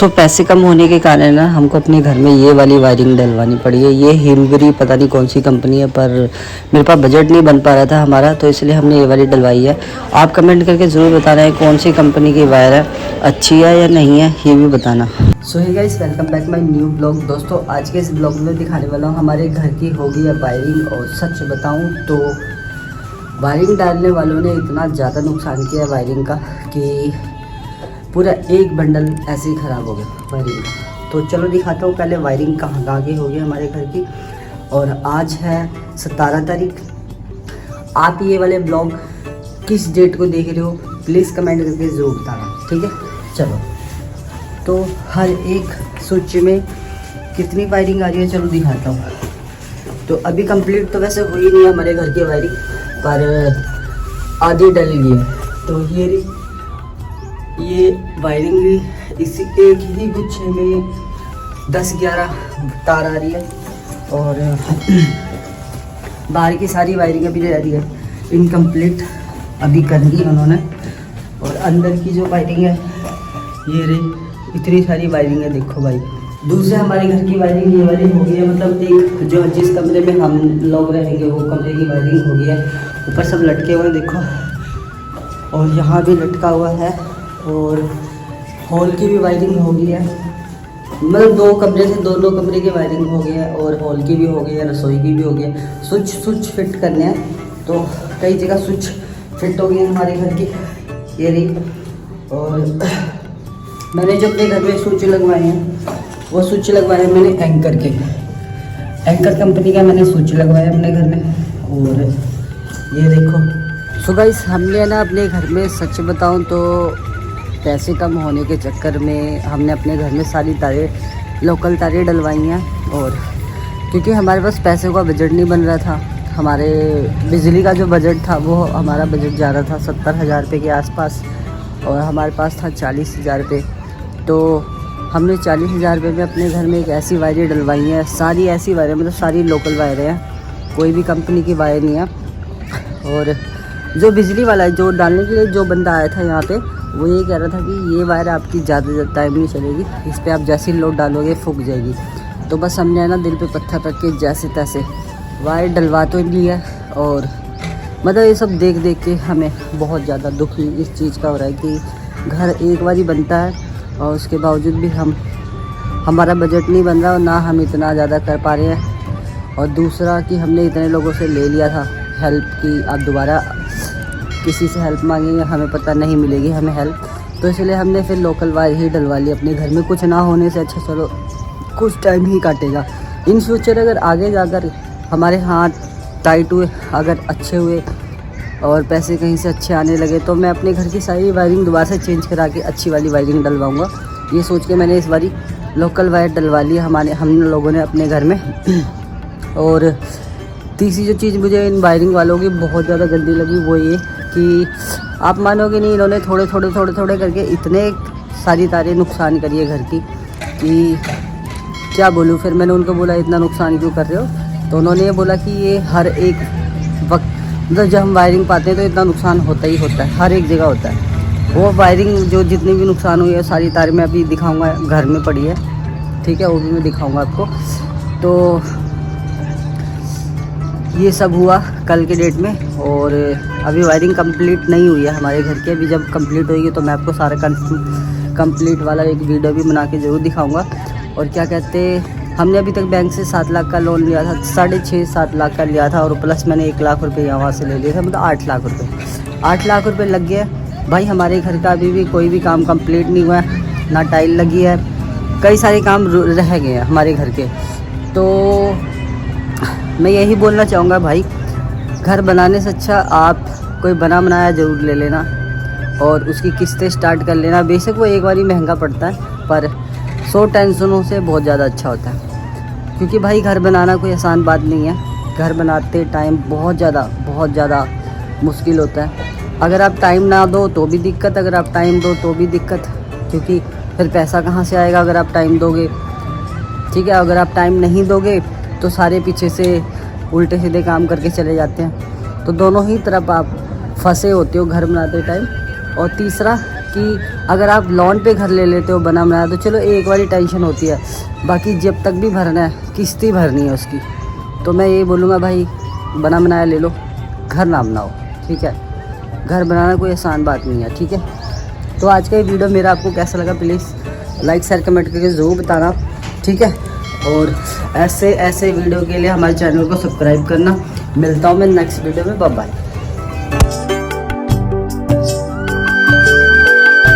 पैसे कम होने के कारण ना हमको अपने घर में ये वाली वायरिंग डलवानी पड़ी है। ये हिमगिरी पता नहीं कौन सी कंपनी है, पर मेरे पास बजट नहीं बन पा रहा था हमारा, तो इसलिए हमने ये वाली डलवाई है। आप कमेंट करके ज़रूर बताना है कौन सी कंपनी की वायर है, अच्छी है या नहीं है, ये भी बताना। So hey guys, welcome back my new blog. दोस्तों आज के इस ब्लॉग में दिखाने वाला हूँ हमारे घर की हो गई है वायरिंग। और सच बताऊँ तो वायरिंग डालने वालों ने इतना ज़्यादा नुकसान किया वायरिंग का कि पूरा एक बंडल ऐसे ही ख़राब हो गया वायरिंग का। तो चलो दिखाता हूँ पहले वायरिंग कहाँ की हो गई हमारे घर की। और आज है 17 तारीख। आप ये वाले ब्लॉग किस डेट को देख रहे हो प्लीज़ कमेंट करके ज़रूर बताना, ठीक है। चलो तो हर एक स्विच में कितनी वायरिंग आ रही है चलो दिखाता हूँ। तो अभी कंप्लीट तो वैसे हुई नहीं है हमारे घर की वायरिंग, पर आधी डल गई है। तो ये वायरिंग भी इसी एक ही गुच्छे में 10-11 तार आ रही है। और बाहर की सारी वायरिंग अभी रह रही है इनकम्प्लीट, अभी कर दी उन्होंने। और अंदर की जो वायरिंग है ये रही, इतनी सारी वायरिंग है देखो भाई। दूसरे हमारे घर की वायरिंग ये वाली हो गई है, मतलब एक जो जिस कमरे में हम लोग रहेंगे वो कमरे की वायरिंग हो गई है। ऊपर सब लटके हुए हैं देखो, और यहाँ भी लटका हुआ है। और हॉल की भी वायरिंग हो गई है, मतलब 2 कमरे से दोनों कमरे की वायरिंग हो गई है। और हॉल की भी हो गई है, रसोई की भी हो गई है। स्विच फिट करने हैं, तो कई जगह स्विच फिट हो गई है हमारे घर की, ये रही। और मैंने जो अपने घर में स्विच लगवाए हैं वो स्विच लगवाए हैं मैंने एंकर कंपनी का मैंने स्विच लगवाया अपने घर में। और ये देखो। सो गाइस, हमने ना अपने घर में सच बताऊं तो पैसे कम होने के चक्कर में हमने अपने घर में सारी तारें लोकल तारें डलवाई हैं। और क्योंकि हमारे पास पैसे का बजट नहीं बन रहा था, हमारे बिजली का जो बजट था वो हमारा बजट जा रहा था 70,000 रुपये के आसपास, और हमारे पास था 40,000 रुपये। तो हमने 40,000 रुपये में अपने घर में एक ऐसी वायरें डलवाई हैं, सारी ऐसी वायरें, मतलब सारी लोकल वायरें हैं, कोई भी कंपनी की वायर नहीं है। और जो बिजली वाला है, जो डालने के लिए जो बंदा आया था यहाँ पे, वो ये कह रहा था कि ये वायर आपकी ज़्यादा टाइम नहीं चलेगी, इस पर आप जैसे ही लोड डालोगे फूक जाएगी। तो बस हमने ना दिल पे पत्थर रख के जैसे तैसे वायर डलवा तो लिया। और मतलब ये सब देख देख के हमें बहुत ज़्यादा दुख इस चीज़ का हो रहा है कि घर एक बार ही बनता है और उसके बावजूद भी हमारा बजट नहीं बन रहा और ना हम इतना ज़्यादा कर पा रहे हैं। और दूसरा कि हमने इतने लोगों से ले लिया था हेल्प की, आप दोबारा किसी से हेल्प मांगेंगे हमें पता नहीं मिलेगी हमें हेल्प, तो इसलिए हमने फिर लोकल वायर ही डलवा ली अपने घर में। कुछ ना होने से अच्छा चलो कुछ टाइम ही काटेगा। इन फ्यूचर अगर आगे जाकर हमारे हाथ टाइट हुए, अगर अच्छे हुए और पैसे कहीं से अच्छे आने लगे, तो मैं अपने घर की सारी वायरिंग दोबारा से चेंज करा के अच्छी वाली वायरिंग डलवाऊँगा। ये सोच के मैंने इस बारी लोकल वायर डलवा ली हम लोगों ने अपने घर में। और तीसरी जो चीज़ मुझे इन वायरिंग वालों की बहुत ज़्यादा गंदी लगी वो ये कि आप मानोगे नहीं, इन्होंने थोड़े थोड़े करके इतने सारी तारें नुकसान करी है घर की कि क्या बोलूँ। फिर मैंने उनको बोला इतना नुकसान क्यों कर रहे हो, तो उन्होंने ये बोला कि ये हर एक वक्त, मतलब जब हम वायरिंग पाते हैं तो इतना नुकसान होता ही होता है, हर एक जगह होता है। वो वायरिंग जो जितनी भी नुकसान हुई है सारी तारें मैं अभी दिखाऊँगा, घर में पड़ी है, ठीक है, वो भी मैं दिखाऊँगा आपको। तो ये सब हुआ कल के डेट में। और अभी वायरिंग कंप्लीट नहीं हुई है हमारे घर की, अभी जब कंप्लीट होगी तो मैं आपको सारा कंप्लीट वाला एक वीडियो भी बना के ज़रूर दिखाऊंगा। और क्या कहते हैं, हमने अभी तक बैंक से 7 लाख का लोन लिया था, 6.5-7 लाख का लिया था, और प्लस मैंने 1 लाख रुपये यहाँ से ले लिए थे, मतलब 8 लाख रुपये। 8 लाख रुपये लग गया भाई। हमारे घर का अभी भी कोई भी काम कंप्लीट नहीं हुआ है, ना टाइल लगी है, कई सारे काम रह गए हैं हमारे घर के। तो मैं यही बोलना चाहूँगा भाई, घर बनाने से अच्छा आप कोई बना बनाया ज़रूर ले लेना और उसकी किस्तें स्टार्ट कर लेना। बेशक वो एक बार ही महंगा पड़ता है, पर 100 टेंशनों से बहुत ज़्यादा अच्छा होता है। क्योंकि भाई घर बनाना कोई आसान बात नहीं है, घर बनाते टाइम बहुत ज़्यादा मुश्किल होता है। अगर आप टाइम ना दो तो भी दिक्कत, अगर आप टाइम दो तो भी दिक्कत, क्योंकि फिर पैसा कहाँ से आएगा अगर आप टाइम दोगे, ठीक है। अगर आप टाइम नहीं दोगे तो सारे पीछे से उल्टे सीधे काम करके चले जाते हैं, तो दोनों ही तरफ आप फंसे होते हो घर बनाते टाइम। और तीसरा कि अगर आप लोन पे घर ले लेते हो बना बनाया तो चलो एक बारी टेंशन होती है, बाकी जब तक भी भरना है किस्त ही भरनी है उसकी। तो मैं यही बोलूँगा भाई बना बनाया ले लो, घर ना बनाओ, ठीक है। घर बनाना कोई आसान बात नहीं है, ठीक है। तो आज का ये वीडियो मेरा आपको कैसा लगा प्लीज़ लाइक शेयर कमेंट करके ज़रूर बताना, ठीक है। और ऐसे ऐसे वीडियो के लिए हमारे चैनल को सब्सक्राइब करना। मिलता हूँ मैं नेक्स्ट वीडियो में, बाय बाय।